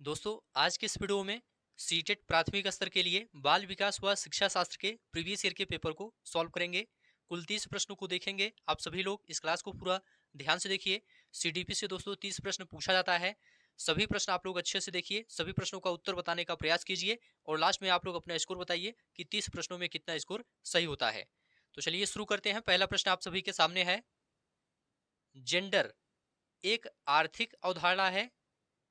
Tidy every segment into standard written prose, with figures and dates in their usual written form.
दोस्तों, आज के इस वीडियो में सीटेट प्राथमिक स्तर के लिए बाल विकास व शिक्षा शास्त्र के प्रीवियस ईयर के पेपर को सॉल्व करेंगे। कुल 30 प्रश्नों को देखेंगे। आप सभी लोग इस क्लास को पूरा ध्यान से देखिए। सीडीपी से दोस्तों 30 प्रश्न पूछा जाता है। सभी प्रश्न आप लोग अच्छे से देखिए, सभी प्रश्नों का उत्तर बताने का प्रयास कीजिए और लास्ट में आप लोग अपना स्कोर बताइए कि 30 प्रश्नों में कितना स्कोर सही होता है। तो चलिए शुरू करते हैं। पहला प्रश्न आप सभी के सामने है। जेंडर एक आर्थिक अवधारणा है,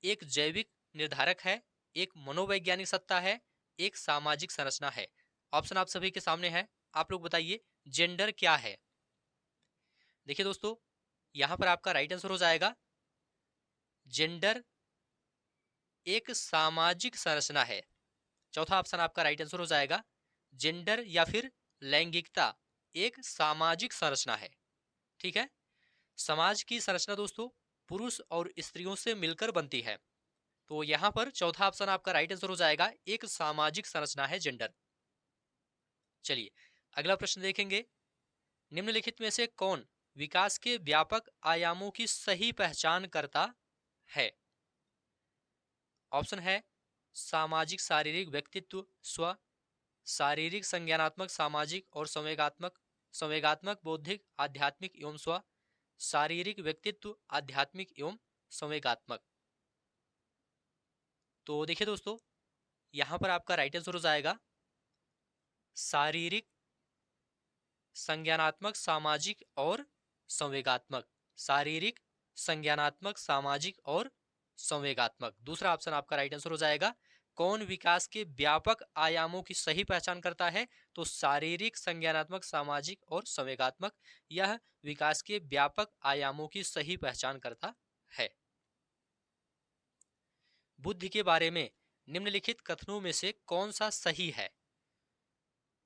एक जैविक निर्धारक है, एक मनोवैज्ञानिक सत्ता है, एक सामाजिक संरचना है। ऑप्शन आप सभी के सामने है। आप लोग बताइए जेंडर क्या है। देखिए दोस्तों, यहां पर आपका राइट आंसर हो जाएगा जेंडर एक सामाजिक संरचना है। चौथा ऑप्शन आपका राइट आंसर हो जाएगा जेंडर या फिर लैंगिकता एक सामाजिक संरचना है। ठीक है। समाज की संरचना दोस्तों पुरुष और स्त्रियों से मिलकर बनती है। तो यहां पर चौथा ऑप्शन आपका राइट आंसर हो जाएगा एक सामाजिक संरचना है जेंडर। चलिए अगला प्रश्न देखेंगे। निम्नलिखित में से कौन विकास के व्यापक आयामों की सही पहचान करता है। ऑप्शन है सामाजिक शारीरिक व्यक्तित्व स्व, शारीरिक संज्ञानात्मक सामाजिक और संवेगात्मक, संवेगात्मक बौद्धिक आध्यात्मिक एवं स्व, शारीरिक व्यक्तित्व आध्यात्मिक एवं संवेगात्मक। तो देखिए दोस्तों, यहां पर आपका राइट आंसर हो जाएगा शारीरिक संज्ञानात्मक सामाजिक और संवेगात्मक। शारीरिक संज्ञानात्मक सामाजिक और संवेगात्मक दूसरा ऑप्शन आपका राइट आंसर हो जाएगा। कौन विकास के व्यापक आयामों की सही पहचान करता है। तो शारीरिक संज्ञानात्मक सामाजिक और संवेगात्मक यह विकास के व्यापक आयामों की सही पहचान करता है। बुद्धि के बारे में निम्नलिखित कथनों में से कौन सा सही है।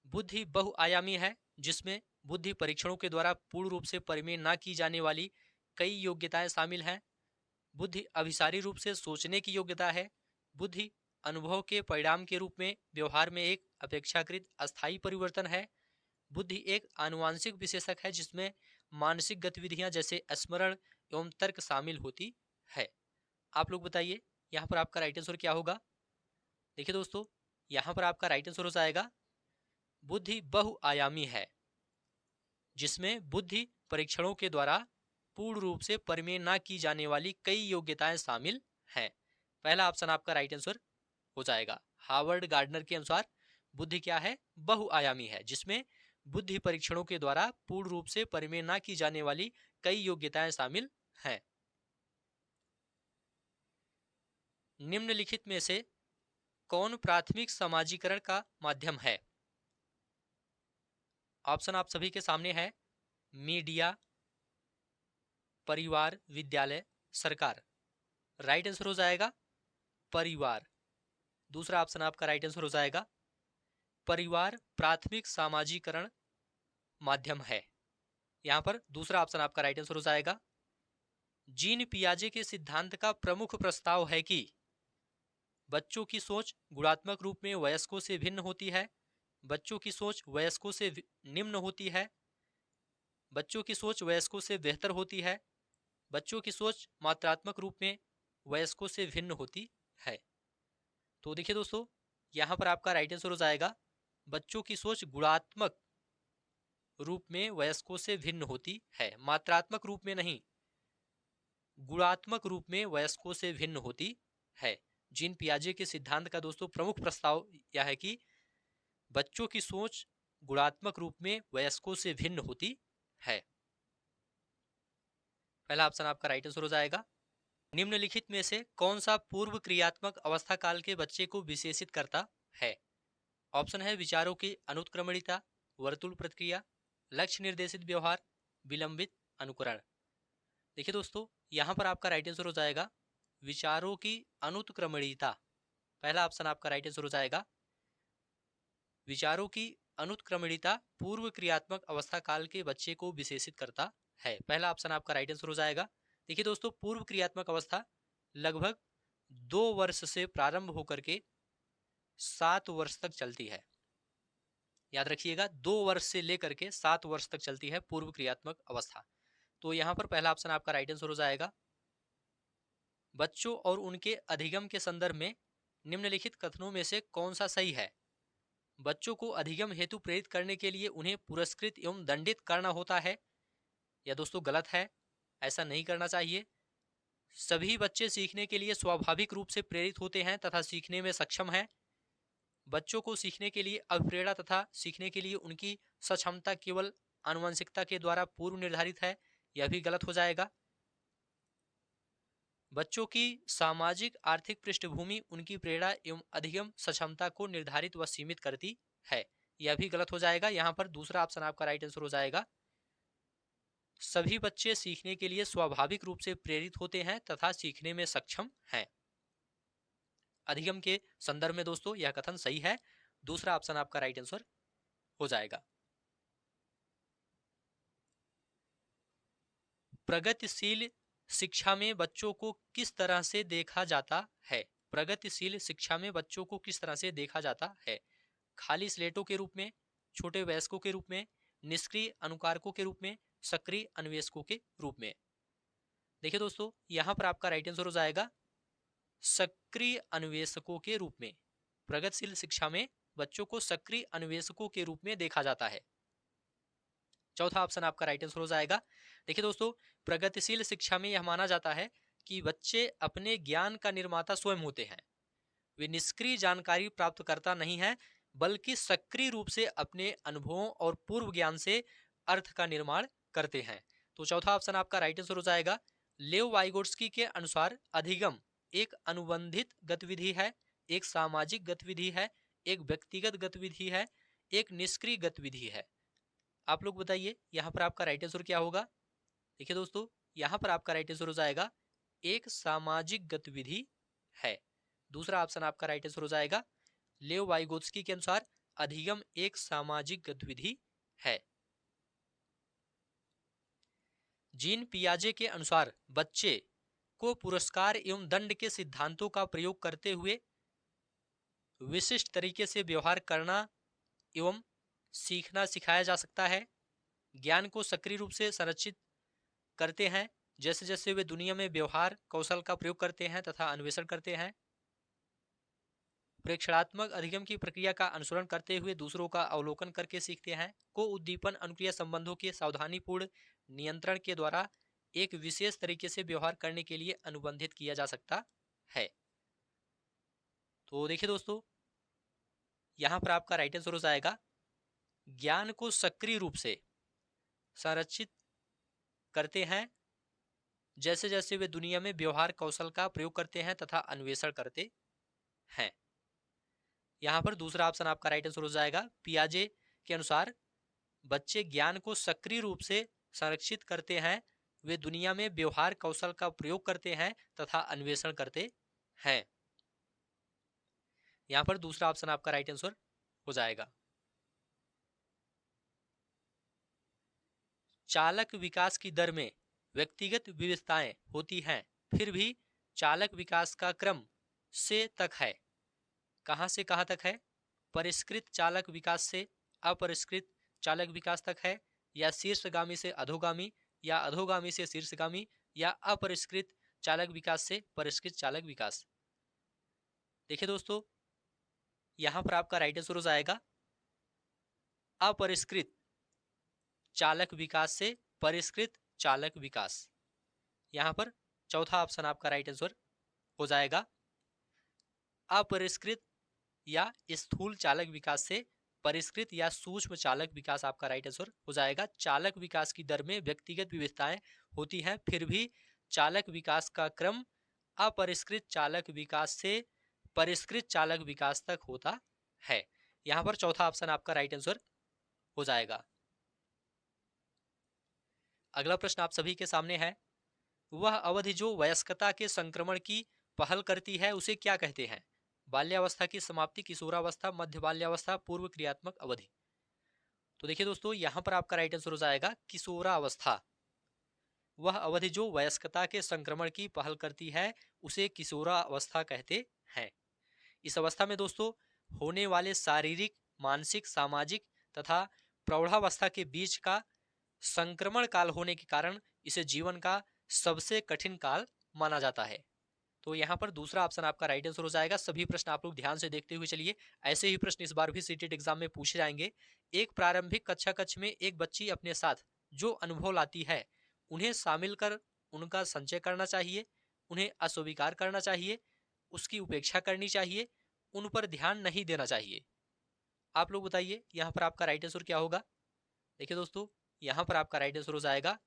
बुद्धि बहुआयामी है, जिसमें बुद्धि परीक्षणों के द्वारा पूर्ण रूप से परिमेय न की जाने वाली कई योग्यताएं शामिल हैं। बुद्धि अभिसारी रूप से सोचने की योग्यता है। बुद्धि अनुभव के परिणाम के रूप में व्यवहार में एक अपेक्षाकृत अस्थायी परिवर्तन है। बुद्धि एक आनुवांशिक विशेषक है, जिसमें मानसिक गतिविधियां जैसे स्मरण एवं तर्क शामिल होती है। आप लोग बताइए यहाँ पर आपका राइट आंसर क्या होगा। देखिए दोस्तों, यहाँ पर आपका राइट आंसर हो जाएगा बुद्धि बहुआयामी है, जिसमें बुद्धि परीक्षणों के द्वारा पूर्ण रूप से परिमेय न की जाने वाली कई योग्यताएं शामिल हैं। पहला ऑप्शन आपका राइट आंसर हो जाएगा। हार्वर्ड गार्डनर के अनुसार बुद्धि क्या है, बहुआयामी है, जिसमें बुद्धि परीक्षणों के द्वारा पूर्ण रूप से परिमेय न की जाने वाली कई योग्यताएं शामिल हैं। निम्नलिखित में से कौन प्राथमिक समाजीकरण का माध्यम है। ऑप्शन आप सभी के सामने है। मीडिया, परिवार, विद्यालय, सरकार। राइट आंसर हो जाएगा परिवार। दूसरा ऑप्शन आपका राइट आंसर हो जाएगा परिवार प्राथमिक सामाजीकरण माध्यम है। यहां पर दूसरा ऑप्शन आपका राइट आंसर हो जाएगा। जीन पियाजे के सिद्धांत का प्रमुख प्रस्ताव है कि बच्चों की सोच गुणात्मक रूप में वयस्कों से भिन्न होती है, बच्चों की सोच वयस्कों से निम्न होती है, बच्चों की सोच वयस्कों से बेहतर होती है, बच्चों की सोच मात्रात्मक रूप में वयस्कों से भिन्न होती है। तो देखिए दोस्तों, यहां पर आपका राइट आंसर हो जाएगा बच्चों की सोच गुणात्मक रूप में वयस्कों से भिन्न होती है, मात्रात्मक रूप में नहीं, गुणात्मक रूप में वयस्कों से भिन्न होती है। जीन पियाजे के सिद्धांत का दोस्तों प्रमुख प्रस्ताव यह है कि बच्चों की सोच गुणात्मक रूप में वयस्कों से भिन्न होती है। पहला ऑप्शन आपका राइट आंसर हो जाएगा। निम्नलिखित में से कौन सा पूर्व क्रियात्मक अवस्था काल के बच्चे को विशेषित करता है। ऑप्शन है विचारों की अनुत्क्रमणिता, वर्तुल प्रतिक्रिया, लक्ष्य निर्देशित व्यवहार, विलंबित अनुकरण। देखिए दोस्तों, यहां पर आपका राइट आंसर हो जाएगा विचारों की अनुत्क्रमणिता। पहला ऑप्शन आपका राइट आंसर हो जाएगा विचारों की अनुत्क्रमणिता पूर्व क्रियात्मक अवस्था काल के बच्चे को विशेषित करता है। पहला ऑप्शन आपका राइट आंसर हो जाएगा। देखिए दोस्तों, पूर्व क्रियात्मक अवस्था लगभग 2 वर्ष से प्रारंभ होकर के 7 वर्ष तक चलती है। याद रखिएगा, 2 वर्ष से लेकर के 7 वर्ष तक चलती है पूर्व क्रियात्मक अवस्था। तो यहां पर पहला ऑप्शन आपका राइट आंसर हो जाएगा बच्चों और उनके अधिगम के संदर्भ में निम्नलिखित कथनों में से कौन सा सही है? बच्चों को अधिगम हेतु प्रेरित करने के लिए उन्हें पुरस्कृत एवं दंडित करना होता है। यह दोस्तों गलत है, ऐसा नहीं करना चाहिए। सभी बच्चे सीखने के लिए स्वाभाविक रूप से प्रेरित होते हैं तथा सीखने में सक्षम हैं। बच्चों को सीखने के लिए अभिप्रेरणा तथा सीखने के लिए उनकी सक्षमता केवल आनुवंशिकता के द्वारा पूर्व निर्धारित है, यह भी गलत हो जाएगा। बच्चों की सामाजिक आर्थिक पृष्ठभूमि उनकी प्रेरणा एवं अधिगम सक्षमता को निर्धारित व सीमित करती है, यह भी गलत हो जाएगा। यहाँ पर दूसरा ऑप्शन आपका राइट आंसर हो जाएगा। सभी बच्चे सीखने के लिए स्वाभाविक रूप से प्रेरित होते हैं तथा सीखने में सक्षम हैं। अधिगम के संदर्भ में दोस्तों यह कथन सही है, दूसरा ऑप्शन आपका राइट आंसर हो जाएगा। प्रगतिशील शिक्षा में बच्चों को किस तरह से देखा जाता है? प्रगतिशील शिक्षा में बच्चों को किस तरह से देखा जाता है? खाली स्लेटों के रूप में, छोटे वयस्कों के रूप में, निष्क्रिय अनुकारकों के रूप में, सक्रिय अन्वेषकों के रूप में। देखिए दोस्तों, यहां पर आपका राइट आंसर हो जाएगा सक्रिय अन्वेषकों के रूप में। प्रगतिशील शिक्षा में बच्चों को सक्रिय अन्वेषकों के रूप में देखा जाता है। चौथा ऑप्शन आपका राइट आंसर हो जाएगा। देखिए दोस्तों, प्रगतिशील शिक्षा में यह माना जाता है कि बच्चे अपने ज्ञान का निर्माता स्वयं होते हैं। वे निष्क्रिय जानकारी प्राप्त करता नहीं है, बल्कि सक्रिय रूप से अपने अनुभवों और पूर्व ज्ञान से अर्थ का निर्माण करते हैं। तो चौथा ऑप्शन आपका राइट आंसर हो जाएगा। लेव वाइगोट्स्की के अनुसार अधिगम एक अनुबंधित गतिविधि है, एक सामाजिक गतिविधि है, एक व्यक्तिगत गतिविधि है, एक निष्क्रिय गतिविधि है। आप लोग बताइए यहाँ पर आपका राइट आंसर क्या होगा? देखिए दोस्तों, यहाँ पर आपका राइट आंसर हो जाएगा एक सामाजिक गतिविधि है। दूसरा ऑप्शन आपका राइट आंसर हो जाएगा। लेव वाइगोत्स्की के अनुसार अधिगम एक सामाजिक गतिविधि है। जीन पियाजे के अनुसार बच्चे को पुरस्कार एवं दंड के सिद्धांतों का प्रयोग करते हुए विशिष्ट तरीके से व्यवहार करना एवं सीखना सिखाया जा सकता है। ज्ञान को सक्रिय रूप से संरक्षित करते हैं जैसे जैसे वे दुनिया में व्यवहार कौशल का प्रयोग करते हैं तथा अन्वेषण करते हैं। प्रेक्षणात्मक अधिगम की प्रक्रिया का अनुसरण करते हुए दूसरों का अवलोकन करके सीखते हैं। को उद्दीपन अनुक्रिया संबंधों के सावधानीपूर्ण नियंत्रण के द्वारा एक विशेष तरीके से व्यवहार करने के लिए अनुबंधित किया जा सकता है। तो देखिए दोस्तों, यहाँ पर आपका राइट आंसर हो जाएगा ज्ञान को सक्रिय रूप से संरक्षित करते हैं जैसे जैसे वे दुनिया में व्यवहार कौशल का प्रयोग करते हैं तथा अन्वेषण करते हैं। यहाँ पर दूसरा ऑप्शन आपका राइट आंसर हो जाएगा। पियाजे के अनुसार बच्चे ज्ञान को सक्रिय रूप से संरक्षित करते हैं, वे दुनिया में व्यवहार कौशल का प्रयोग करते हैं तथा अन्वेषण करते हैं। यहाँ पर दूसरा ऑप्शन आपका राइट आंसर हो जाएगा। चालक विकास की दर में व्यक्तिगत विविधताएं होती हैं, फिर भी चालक विकास का क्रम से तक है। कहां से कहां तक है? परिष्कृत चालक विकास से अपरिष्कृत चालक विकास तक है, या शीर्षगामी से अधोगामी, या अधोगामी से शीर्षगामी, या अपरिष्कृत चालक विकास से परिष्कृत चालक विकास। देखिए दोस्तों, यहां पर आपका राइट आंसर हो जाएगा अपरिष्कृत चालक विकास से परिष्कृत चालक विकास। यहां पर चौथा ऑप्शन आपका राइट आंसर हो जाएगा। अपरिष्कृत या स्थूल चालक विकास से परिष्कृत या सूक्ष्म चालक विकास आपका राइट आंसर हो जाएगा। चालक विकास की दर में व्यक्तिगत विविधताएं होती हैं, फिर भी चालक विकास का क्रम अपरिष्कृत चालक विकास से परिष्कृत चालक विकास तक होता है। यहां पर चौथा ऑप्शन आपका राइट आंसर हो जाएगा। अगला प्रश्न आप सभी के सामने है, वह अवधि जो वयस्कता के संक्रमण की पहल करती है उसे क्या कहते हैं? बाल्यावस्था की समाप्ति, किशोरावस्था, मध्य बाल्यावस्था, पूर्व क्रियात्मक अवधि। तो देखिए दोस्तों, यहां पर आपका राइट आंसर हो जाएगा किशोरावस्था। वह अवधि जो वयस्कता के संक्रमण की पहल करती है उसे किशोरावस्था कहते हैं। इस अवस्था में दोस्तों होने वाले शारीरिक, मानसिक, सामाजिक तथा प्रौढ़ावस्था के बीच का संक्रमण काल होने के कारण इसे जीवन का सबसे कठिन काल माना जाता है। तो यहाँ पर दूसरा ऑप्शन आपका राइट आंसर हो जाएगा। सभी प्रश्न आप लोग ध्यान से देखते हुए चलिए, ऐसे ही प्रश्न इस बार भी सीटेट एग्जाम में पूछे जाएंगे। एक प्रारंभिक कक्षा कक्ष में एक बच्ची अपने साथ जो अनुभव लाती है उन्हें शामिल कर उनका संचय करना चाहिए, उन्हें अस्वीकार करना चाहिए, उसकी उपेक्षा करनी चाहिए, उन पर ध्यान नहीं देना चाहिए। आप लोग बताइए यहाँ पर आपका राइट आंसर क्या होगा। देखिए दोस्तों, यहाँ पर आपका राइट आंसर हो जाएगा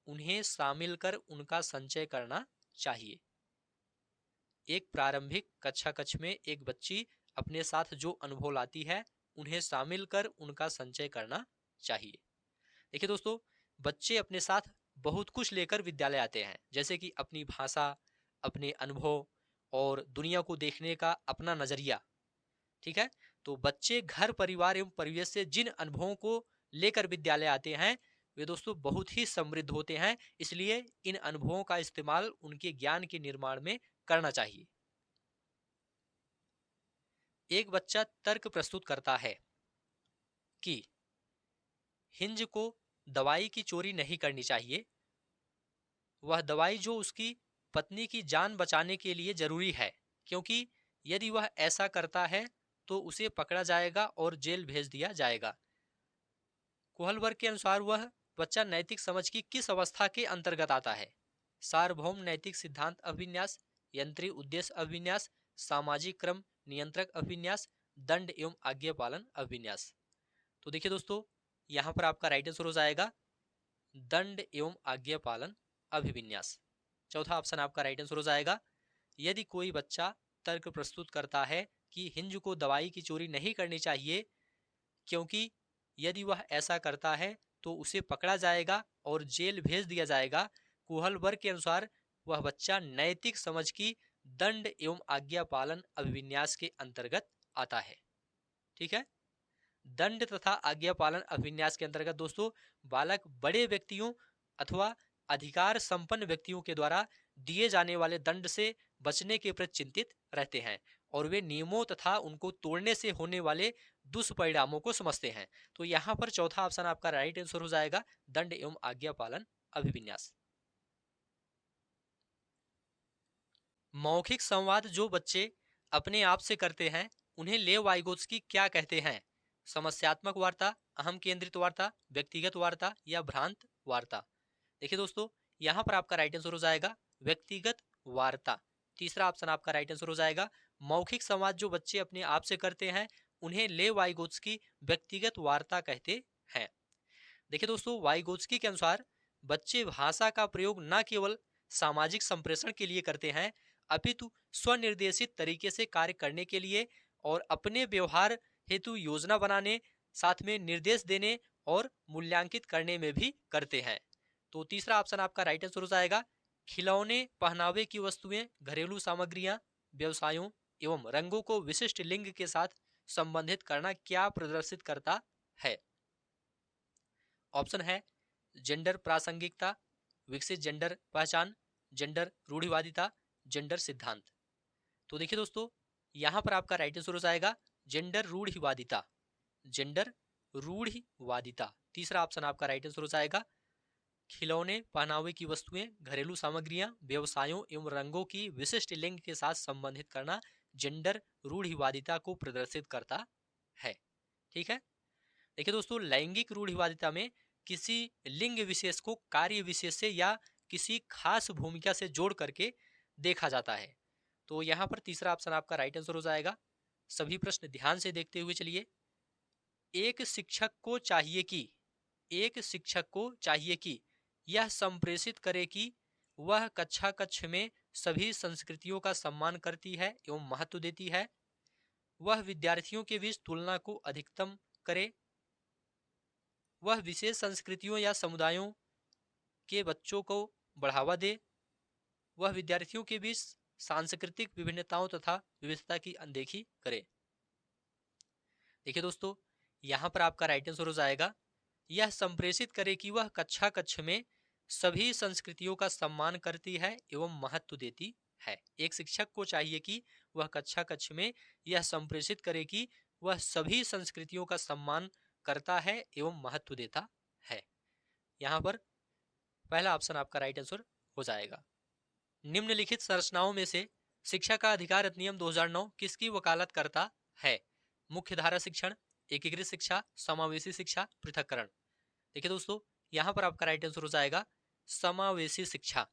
उन्हें शामिल कर उनका संचय करना चाहिए। एक प्रारंभिक कक्षा कक्ष में एक बच्ची अपने साथ जो अनुभव लाती है उन्हें शामिल कर उनका संचय करना चाहिए। देखिए दोस्तों, बच्चे अपने साथ बहुत कुछ लेकर विद्यालय आते हैं, जैसे कि अपनी भाषा, अपने अनुभव और दुनिया को देखने का अपना नजरिया। ठीक है, तो बच्चे घर परिवार एवं परिवेश से जिन अनुभवों को लेकर विद्यालय आते हैं वे दोस्तों बहुत ही समृद्ध होते हैं, इसलिए इन अनुभवों का इस्तेमाल उनके ज्ञान के निर्माण में करना चाहिए। एक बच्चा तर्क प्रस्तुत करता है कि हिंज को दवाई की चोरी नहीं करनी चाहिए, वह दवाई जो उसकी पत्नी की जान बचाने के लिए जरूरी है, क्योंकि यदि वह ऐसा करता है तो उसे पकड़ा जाएगा और जेल भेज दिया जाएगा। कोहलबर्ग के अनुसार वह बच्चा नैतिक समझ की किस अवस्था के अंतर्गत आता है। सार्वभौम नैतिक सिद्धांत अभिन्यास, यंत्री उद्देश्य अभिन्यास, सामाजिक क्रम नियंत्रक अभिन्यास, दंड एवं आज्ञा पालन अभिन्यास। तो देखिए दोस्तों, यहाँ पर आपका राइट आंसर हो जाएगा दंड एवं आज्ञा पालन अभिविन्यास। चौथा ऑप्शन आपका राइट आंसर हो जाएगा। यदि कोई बच्चा तर्क प्रस्तुत करता है कि हिंज को दवाई की चोरी नहीं करनी चाहिए, क्योंकि यदि वह ऐसा करता है तो उसे पकड़ा जाएगा और जेल भेज दिया जाएगा, कोहलबर्ग के अनुसार वह बच्चा नैतिक समझ की दंड एवं आज्ञा पालन अभिविन्यास के अंतर्गत आता है। ठीक है, दंड तथा आज्ञा पालन अभिन्यास के अंतर्गत दोस्तों बालक बड़े व्यक्तियों अथवा अधिकार संपन्न व्यक्तियों के द्वारा दिए जाने वाले दंड से बचने के प्रति चिंतित रहते हैं और वे नियमों तथा उनको तोड़ने से होने वाले दुष्परिणामों को समझते हैं। तो यहाँ पर चौथा ऑप्शन आपका राइट आंसर हो जाएगा दंड एवं आज्ञा पालन अभिविन्यास। मौखिक संवाद जो बच्चे अपने आप से करते हैं उन्हें लेव वाइगोत्स्की क्या कहते हैं। समस्यात्मक वार्ता, अहम केंद्रित वार्ता, व्यक्तिगत वार्ता या भ्रांत वार्ता। देखिए दोस्तों, यहाँ पर आपका राइट आंसर हो जाएगा व्यक्तिगत वार्ता। तीसरा ऑप्शन आपका राइट आंसर हो जाएगा मौखिक संवाद जो बच्चे अपने आप से करते हैं उन्हें लेव वाइगोत्स्की व्यक्तिगत वार्ता कहते हैं। देखिए दोस्तों, वाइगोत्स्की के अनुसार बच्चे भाषा का प्रयोग न केवल सामाजिक संप्रेषण के लिए करते हैं अपितु स्वनिर्देशित तरीके से कार्य करने के लिए और अपने व्यवहार हेतु योजना बनाने, साथ में निर्देश देने और मूल्यांकित करने में भी करते हैं। तो तीसरा ऑप्शन आपका राइट आंसर हो जाएगा खिलौने, पहनावे की वस्तुएं, घरेलू सामग्रियां, व्यवसायों एवं रंगों को विशिष्ट लिंग के साथ संबंधित करना क्या प्रदर्शित करता है। ऑप्शन है जेंडर प्रासंगिकता, विकसित जेंडर पहचान, जेंडर रूढ़िवादिता, जेंडर सिद्धांत। तो देखिए दोस्तों, यहाँ पर आपका राइट आंसर हो जाएगा जेंडर रूढ़िवादिता, जेंडर रूढ़िवादिता। तीसरा ऑप्शन आपका राइट आंसर हो जाएगा खिलौने, पहनावे की वस्तुएं, घरेलू सामग्रियां, व्यवसायों एवं रंगों की विशिष्ट लिंग के साथ संबंधित करना जेंडर रूढ़िवादिता को प्रदर्शित करता है। ठीक है, देखिए दोस्तों, लैंगिक रूढ़िवादिता में किसी लिंग विशेष को कार्य विशेष से या किसी खास भूमिका से जोड़ करके देखा जाता है। तो यहाँ पर तीसरा ऑप्शन आपका राइट आंसर हो जाएगा। सभी प्रश्न ध्यान से देखते हुए चलिए। एक शिक्षक को चाहिए कि यह संप्रेषित करे कि वह कक्षा कक्ष में सभी संस्कृतियों का सम्मान करती है एवं महत्व देती है, वह विद्यार्थियों के बीच तुलना को अधिकतम करे, वह विशेष संस्कृतियों या समुदायों के बच्चों को बढ़ावा दे, वह विद्यार्थियों के बीच सांस्कृतिक विभिन्नताओं तथा विविधता की अनदेखी करे। देखिए दोस्तों, यहाँ पर आपका राइट आंसर हो जाएगा यह संप्रेषित करे कि वह कक्षा कक्ष में सभी संस्कृतियों का सम्मान करती है एवं महत्व देती है। एक शिक्षक को चाहिए कि वह कक्षा कक्ष में यह संप्रेषित करे कि वह सभी संस्कृतियों का सम्मान करता है एवं महत्व देता है। यहाँ पर पहला ऑप्शन आपका राइट आंसर हो जाएगा। निम्नलिखित संरचनाओं में से शिक्षा का अधिकार अधिनियम 2009 किसकी वकालत करता है? मुख्य धारा शिक्षण, एकीकृत शिक्षा, समावेशी शिक्षा, पृथक्करण। देखिए दोस्तों, यहाँ पर आपका राइट आंसर हो जाएगा समावेशी शिक्षा।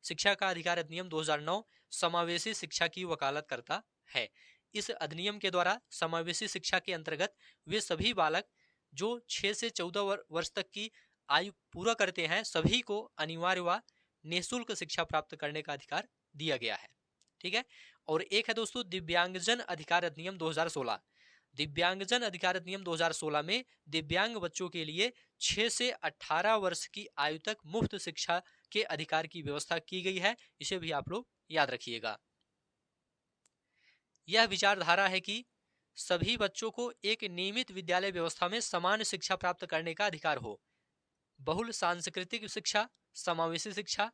शिक्षा का अधिकार अधिनियम 2009 समावेशी शिक्षा की वकालत करता है। इस अधिनियम के द्वारा समावेशी शिक्षा के अंतर्गत वे सभी बालक जो 6 से 14 वर्ष तक की आयु पूरा करते हैं, सभी को अनिवार्य व निःशुल्क शिक्षा प्राप्त करने का अधिकार दिया गया है। ठीक है। और एक है दोस्तों दिव्यांगजन अधिकार अधिनियम 2016। दिव्यांगजन अधिकार अधिनियम 2016 में दिव्यांग बच्चों के लिए 6 से 18 वर्ष की आयु तक मुफ्त शिक्षा के अधिकार की व्यवस्था की गई है। इसे भी आप लोग याद रखिएगा। यह विचारधारा है कि सभी बच्चों को एक नियमित विद्यालय व्यवस्था में समान शिक्षा प्राप्त करने का अधिकार हो। बहुल सांस्कृतिक शिक्षा, समावेशी शिक्षा,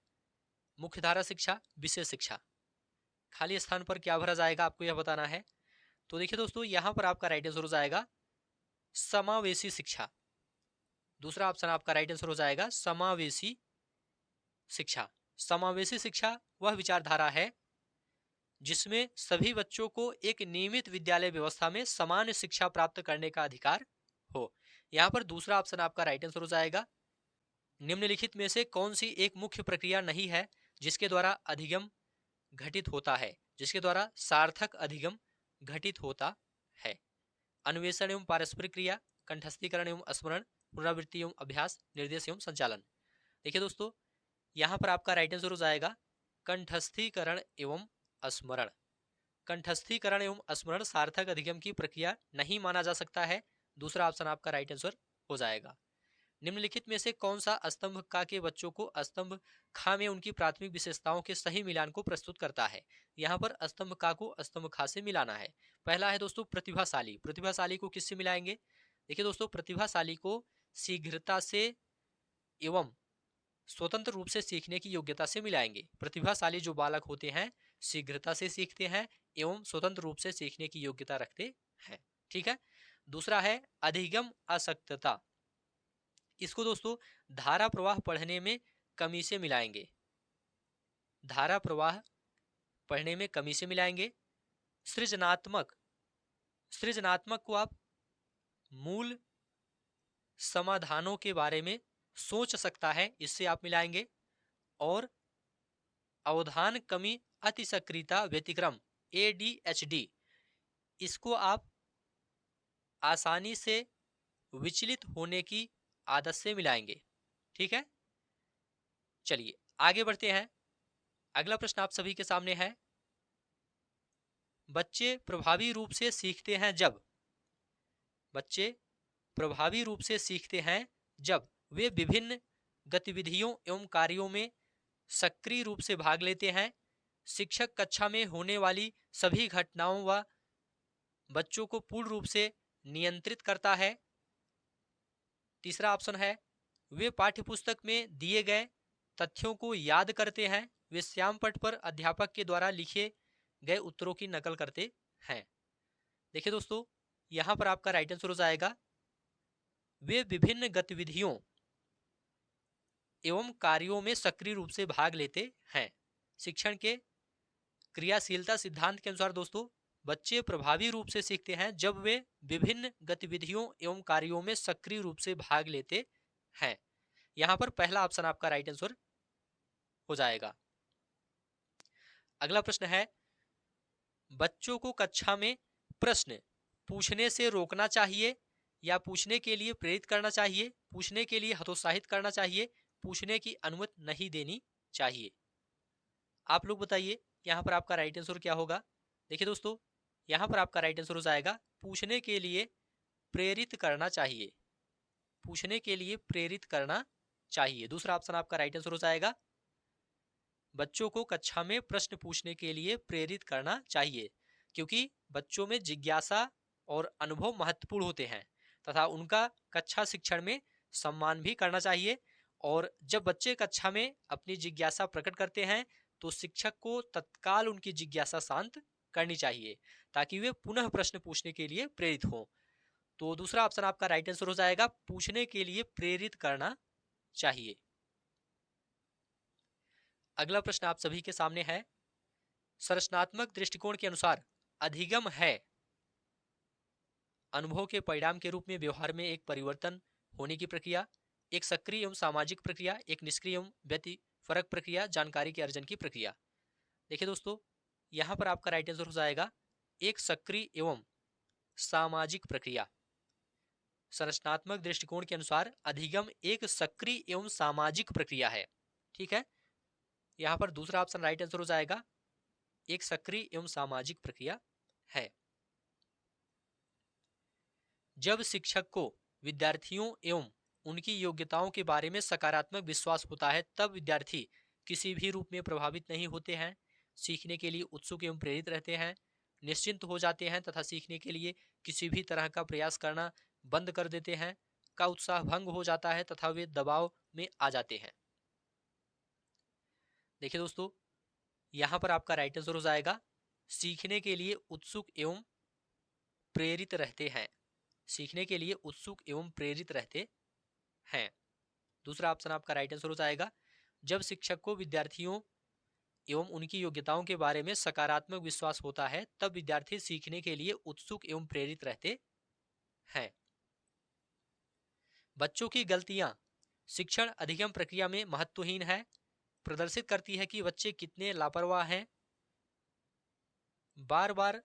मुख्यधारा शिक्षा, विशेष शिक्षा। खाली स्थान पर क्या भरा जाएगा आपको यह बताना है। तो देखिए दोस्तों, यहां पर आपका राइट आंसर हो जाएगा समावेशी शिक्षा। दूसरा ऑप्शन आपका राइट आंसर हो जाएगा समावेशी शिक्षा। समावेशी शिक्षा वह विचारधारा है जिसमें सभी बच्चों को एक नियमित विद्यालय व्यवस्था में समान शिक्षा प्राप्त करने का अधिकार हो। यहां पर दूसरा ऑप्शन आपका राइट आंसर हो जाएगा निम्नलिखित में से कौन सी एक मुख्य प्रक्रिया नहीं है जिसके द्वारा अधिगम घटित होता है, जिसके द्वारा सार्थक अधिगम घटित होता है? अन्वेषण एवं पारस्परिक क्रिया, कंठस्थीकरण एवं स्मरण, पुनरावृत्ति एवं अभ्यास, निर्देश एवं संचालन। देखिए दोस्तों, यहां पर आपका राइट आंसर हो जाएगा कंठस्थीकरण एवं स्मरण। कंठस्थीकरण एवं स्मरण सार्थक अधिगम की प्रक्रिया नहीं माना जा सकता है। दूसरा ऑप्शन आपका राइट आंसर हो जाएगा। निम्नलिखित में से कौन सा स्तंभ क के बच्चों को स्तंभ ख में उनकी प्राथमिक विशेषताओं के सही मिलान को प्रस्तुत करता है? यहाँ पर स्तंभ क को स्तंभ ख से मिलाना है। पहला है दोस्तों प्रतिभाशाली। प्रतिभाशाली को किससे मिलाएंगे? देखिए दोस्तों, प्रतिभाशाली को शीघ्रता से एवं स्वतंत्र रूप से सीखने की योग्यता से मिलाएंगे। प्रतिभाशाली जो बालक होते हैं शीघ्रता से सीखते हैं एवं स्वतंत्र रूप से सीखने की योग्यता रखते हैं। ठीक है। दूसरा है अधिगम आसक्तता। इसको दोस्तों धारा प्रवाह पढ़ने में कमी से मिलाएंगे। धारा प्रवाह पढ़ने में कमी से मिलाएंगे। सृजनात्मक, सृजनात्मक को आप मूल समाधानों के बारे में सोच सकता है, इससे आप मिलाएंगे। और अवधान कमी अति सक्रियता व्यतिक्रम ADHD, इसको आप आसानी से विचलित होने की आदत से मिलाएंगे। ठीक है। चलिए आगे बढ़ते हैं। अगला प्रश्न आप सभी के सामने है, बच्चे प्रभावी रूप से सीखते हैं जब, बच्चे प्रभावी रूप से सीखते हैं जब वे विभिन्न गतिविधियों एवं कार्यों में सक्रिय रूप से भाग लेते हैं। शिक्षक कक्षा में होने वाली सभी घटनाओं व बच्चों को पूर्ण रूप से नियंत्रित करता है। तीसरा ऑप्शन है वे पाठ्यपुस्तक में दिए गए तथ्यों को याद करते हैं। वे श्यामपट्ट पर अध्यापक के द्वारा लिखे गए उत्तरों की नकल करते हैं। देखिए दोस्तों, यहां पर आपका राइट आंसर हो जाएगा वे विभिन्न गतिविधियों एवं कार्यों में सक्रिय रूप से भाग लेते हैं। शिक्षण के क्रियाशीलता सिद्धांत के अनुसार दोस्तों बच्चे प्रभावी रूप से सीखते हैं जब वे विभिन्न गतिविधियों एवं कार्यों में सक्रिय रूप से भाग लेते हैं। यहां पर पहला ऑप्शन आपका राइट आंसर हो जाएगा। अगला प्रश्न है, बच्चों को कक्षा में प्रश्न पूछने से रोकना चाहिए या पूछने के लिए प्रेरित करना चाहिए, पूछने के लिए हतोत्साहित करना चाहिए, पूछने की अनुमति नहीं देनी चाहिए? आप लोग बताइए यहाँ पर आपका राइट आंसर क्या होगा। देखिए दोस्तों, यहाँ पर आपका राइट आंसर हो जाएगा पूछने के लिए प्रेरित करना चाहिए। पूछने के लिए प्रेरित करना चाहिए। दूसरा ऑप्शन आपका राइट आंसर हो जाएगा बच्चों को कक्षा में प्रश्न पूछने के लिए प्रेरित करना चाहिए, क्योंकि बच्चों में जिज्ञासा और अनुभव महत्वपूर्ण होते हैं तथा उनका कक्षा शिक्षण में सम्मान भी करना चाहिए। और जब बच्चे कक्षा में अपनी जिज्ञासा प्रकट करते हैं तो शिक्षक को तत्काल उनकी जिज्ञासा शांत करनी चाहिए ताकि वे पुनः प्रश्न पूछने के लिए प्रेरित हों। तो दूसरा ऑप्शन आपका राइट आंसर हो जाएगा पूछने के लिए प्रेरित करना चाहिए। अगला प्रश्न आप सभी के सामने है, संरचनात्मक दृष्टिकोण के अनुसार अधिगम है अनुभव के परिणाम के रूप में व्यवहार में एक परिवर्तन होने की प्रक्रिया, एक सक्रिय एवं सामाजिक प्रक्रिया, एक निष्क्रिय एवं व्यतिफरक प्रक्रिया, जानकारी के अर्जन की प्रक्रिया। देखिए दोस्तों, यहाँ पर आपका राइट आंसर हो जाएगा एक सक्रिय एवं सामाजिक प्रक्रिया। संरचनात्मक दृष्टिकोण के अनुसार अधिगम एक सक्रिय एवं सामाजिक प्रक्रिया है। ठीक है, यहाँ पर दूसरा ऑप्शन राइट आंसर हो जाएगा, एक सक्रिय एवं सामाजिक प्रक्रिया है। जब शिक्षक को विद्यार्थियों एवं उनकी योग्यताओं के बारे में सकारात्मक विश्वास होता है, तब विद्यार्थी किसी भी रूप में प्रभावित नहीं होते हैं, सीखने के लिए उत्सुक एवं प्रेरित रहते हैं, निश्चिंत हो जाते हैं तथा सीखने के लिए किसी भी तरह का प्रयास करना बंद कर देते हैं, का उत्साह भंग हो जाता है तथा वे दबाव में आ जाते हैं। देखिए दोस्तों, यहाँ पर आपका राइट आंसर हो जाएगा सीखने के लिए उत्सुक एवं प्रेरित रहते हैं। सीखने के लिए उत्सुक एवं प्रेरित रहते हैं। दूसरा ऑप्शन आपका राइट आंसर हो जाएगा, जब शिक्षक को विद्यार्थियों एवं उनकी योग्यताओं के बारे में सकारात्मक विश्वास होता है, तब विद्यार्थी सीखने के लिए उत्सुक एवं प्रेरित रहते हैं। बच्चों की गलतियां शिक्षण अधिगम प्रक्रिया में महत्वहीन है, प्रदर्शित करती है कि बच्चे कितने लापरवाह हैं। बार बार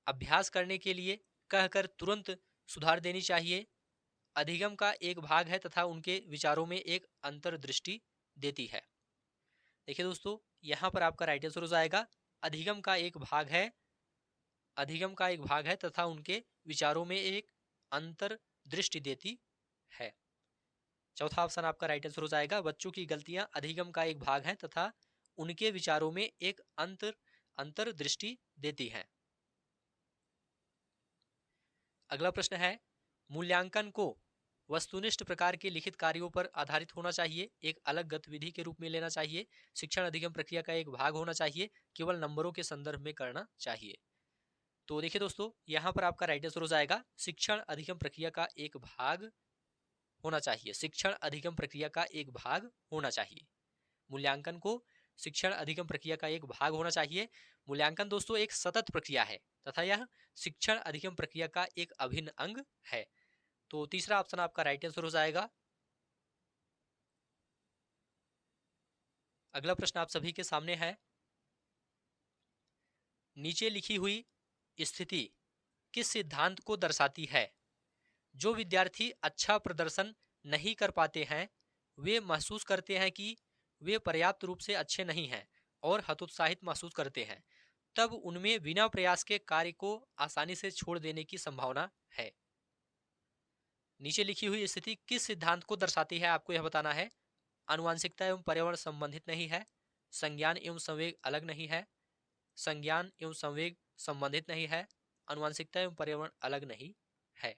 अभ्यास करने के लिए कहकर तुरंत सुधार देनी चाहिए, अधिगम का एक भाग है तथा उनके विचारों में एक अंतर्दृष्टि देती है। देखिए दोस्तों, यहाँ पर आपका राइट आंसर हो जाएगा अधिगम का एक भाग है, अधिगम का एक भाग है तथा उनके विचारों में एक अंतर्दृष्टि देती है। चौथा ऑप्शन आपका राइट आंसर हो जाएगा, बच्चों की गलतियां अधिगम का एक भाग है तथा उनके विचारों में एक अंतर्दृष्टि देती है। अगला प्रश्न है, मूल्यांकन को वस्तुनिष्ठ प्रकार के लिखित कार्यों पर आधारित होना चाहिए, एक अलग गतिविधि के रूप में लेना चाहिए, शिक्षण अधिगम प्रक्रिया का एक भाग होना चाहिए, केवल नंबरों के संदर्भ में करना चाहिए। तो देखिए दोस्तों, यहाँ पर आपका राइट आंसर हो जाएगा शिक्षण अधिगम प्रक्रिया का एक भाग होना चाहिए। शिक्षण अधिगम प्रक्रिया का एक भाग होना चाहिए। मूल्यांकन को शिक्षण अधिगम प्रक्रिया का एक भाग होना चाहिए। मूल्यांकन दोस्तों एक सतत प्रक्रिया है तथा यह शिक्षण अधिगम प्रक्रिया का एक अभिन्न अंग है। तो तीसरा ऑप्शन आपका राइट आंसर हो जाएगा। अगला प्रश्न आप सभी के सामने है, नीचे लिखी हुई स्थिति किस सिद्धांत को दर्शाती है? जो विद्यार्थी अच्छा प्रदर्शन नहीं कर पाते हैं, वे महसूस करते हैं कि वे पर्याप्त रूप से अच्छे नहीं हैं और हतोत्साहित महसूस करते हैं, तब उनमें बिना प्रयास के कार्य को आसानी से छोड़ देने की संभावना है। नीचे लिखी हुई स्थिति किस सिद्धांत को दर्शाती है, आपको यह बताना है। आनुवांशिकता एवं पर्यावरण संबंधित नहीं है, संज्ञान एवं संवेग अलग नहीं है, संज्ञान एवं संवेग संबंधित नहीं है, आनुवांशिकता एवं पर्यावरण अलग नहीं है।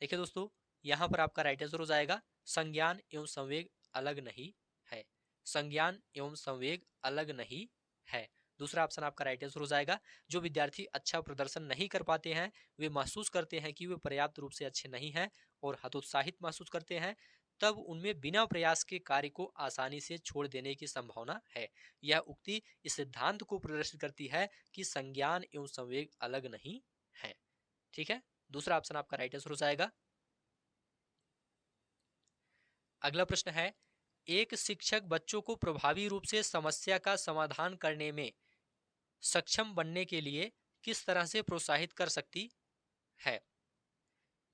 देखिए दोस्तों, यहाँ पर आपका राइट आंसर हो जाएगा संज्ञान एवं संवेग अलग नहीं है। संज्ञान एवं संवेग अलग नहीं है। दूसरा ऑप्शन आपका राइट आंसर हो जाएगा, जो विद्यार्थी अच्छा प्रदर्शन नहीं कर पाते हैं, वे महसूस करते हैं कि वे पर्याप्त रूप से अच्छे नहीं हैं और हतोत्साहित महसूस करते हैं, तब उनमें बिना प्रयास के कार्य को आसानी से छोड़ देने की संभावना है। यह उक्ति इस सिद्धांत को प्रदर्शित करती है कि संज्ञान एवं संवेग अलग नहीं है। ठीक है, दूसरा ऑप्शन आपका राइट आंसर हो जाएगा। अगला प्रश्न है, एक शिक्षक बच्चों को प्रभावी रूप से समस्या का समाधान करने में सक्षम बनने के लिए किस तरह से प्रोत्साहित कर सकती है?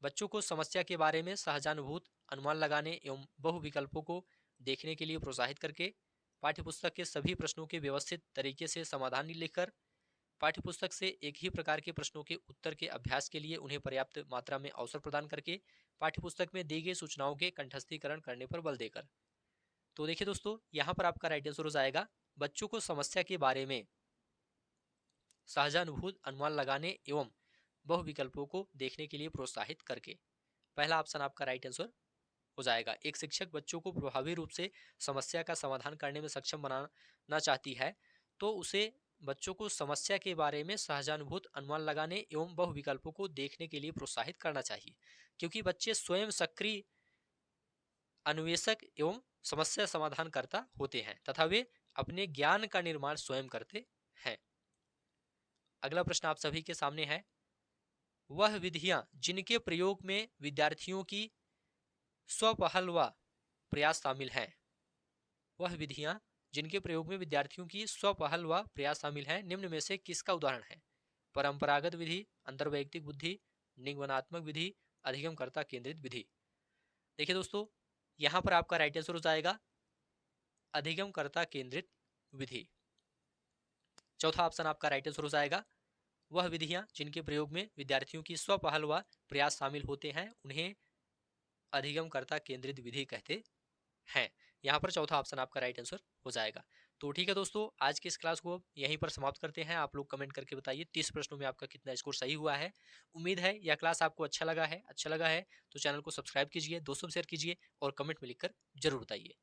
बच्चों को समस्या के बारे में सहजानुभूत अनुमान लगाने एवं बहुविकल्पों को देखने के लिए प्रोत्साहित करके, पाठ्यपुस्तक के सभी प्रश्नों के व्यवस्थित तरीके से समाधान लिखकर, पाठ्यपुस्तक से एक ही प्रकार के प्रश्नों के उत्तर के अभ्यास के लिए उन्हें पर्याप्त मात्रा में अवसर प्रदान करके, पाठ्यपुस्तक में दी गई सूचनाओं के कंठस्थीकरण करने पर बल देकर। तो देखिए दोस्तों, यहाँ पर आपका राइट आंसर हो जाएगा बच्चों को समस्या के बारे में सहजानुभूत अनुमान लगाने एवं बहुविकल्पों को देखने के लिए प्रोत्साहित करके। पहला ऑप्शन आपका राइट आंसर हो जाएगा। एक शिक्षक बच्चों को प्रभावी रूप से समस्या का समाधान करने में सक्षम बनाना चाहती है, तो उसे बच्चों को समस्या के बारे में सहजानुभूत अनुमान लगाने एवं बहुविकल्पों को देखने के लिए प्रोत्साहित करना चाहिए, क्योंकि बच्चे स्वयं सक्रिय अन्वेषक एवं समस्या समाधानकर्ता होते हैं तथा वे अपने ज्ञान का निर्माण स्वयं करते हैं। अगला प्रश्न आप सभी के सामने है, वह विधियां जिनके प्रयोग में विद्यार्थियों की स्वपहल व प्रयास शामिल हैं। वह विधियां जिनके प्रयोग में विद्यार्थियों की स्वपहल व प्रयास शामिल हैं, निम्न में से किसका उदाहरण है? परंपरागत विधि, अंतर्वैयक्तिक बुद्धि, निगमनात्मक विधि, अधिगमकर्ता केंद्रित विधि। देखिए दोस्तों, यहाँ पर आपका राइट आंसर हो जाएगा अधिगमकर्ता केंद्रित विधि। चौथा ऑप्शन आपका राइट आंसर हो जाएगा, वह विधियां जिनके प्रयोग में विद्यार्थियों की स्वपहल व प्रयास शामिल होते हैं उन्हें अधिगमकर्ता केंद्रित विधि कहते हैं। यहाँ पर चौथा ऑप्शन आपका राइट आंसर हो जाएगा। तो ठीक है दोस्तों, आज की इस क्लास को यहीं पर समाप्त करते हैं। आप लोग कमेंट करके बताइए 30 प्रश्नों में आपका कितना स्कोर सही हुआ है। उम्मीद है यह क्लास आपको अच्छा लगा है तो चैनल को सब्सक्राइब कीजिए, दोस्तों में शेयर कीजिए और कमेंट में लिखकर जरूर बताइए।